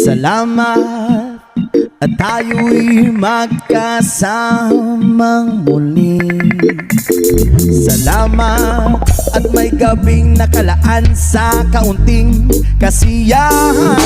Salamat at tayo'y magkasamang muli. Salamat at may gabing nakalaan sa kaunting kasiyahan.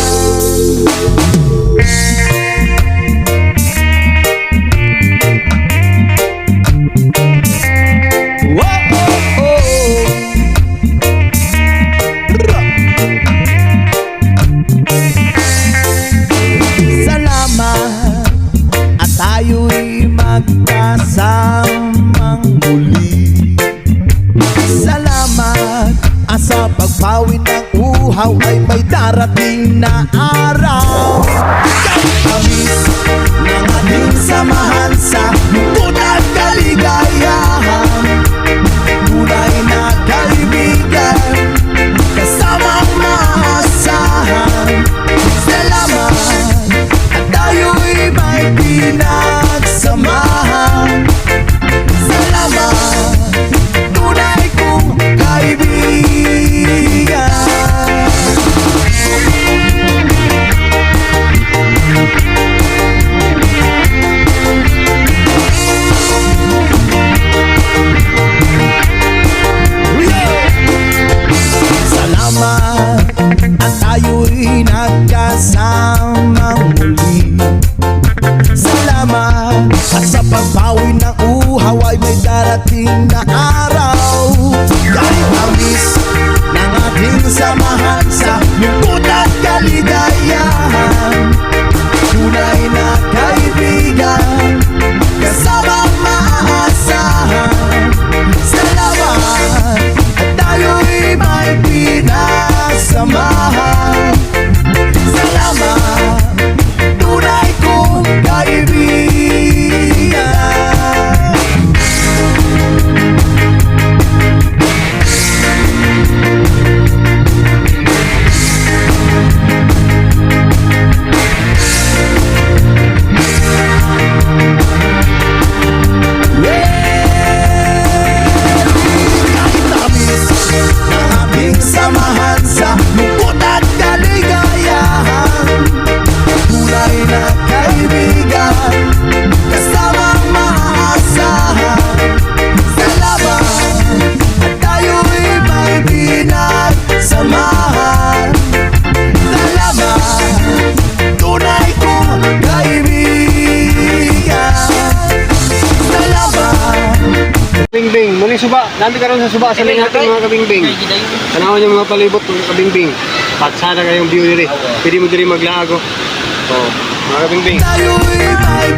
Tayo'y magkasamang muli. Salamat at sa pagpawi ng uhaw ay may darating na araw. Tamis ng ating samahan sa lungkot at kaligayahan. Tunay na kaibigan, kasamang maasahan. Salamat at tayo'y may pinagsamahan. Salamat, tunay kong kaibigan. Salamat at tayo'y nagkasamang muli. Salamat at sa pagbawi ng uhaw ay may darating na araw. Kahit tamis ng ating samahan sa lungkot at kaligayahan. Tunay na kaibigan, kasamang maaasahan. Salamat at tayo'y may pinagsamahan. Salamat, tunay kong kaibigan. Kahit tamis ng ating samahan sa lungkot at kaligayahan. Tunay na kaibigan, kasamang maaasahan. Salamat at tayo'y may pinagsamahan. Salamat, tunay kong kaibigan. Salamat. Kabingbing, muling suba. Dami ka rin sa suba. Salay natin mga kabingbing. Tanawan yung mga palibot mga kabingbing. Patsada kayong view diri. Pwede mo diri maglago. Oh, mga kabingbing. Tayo'y may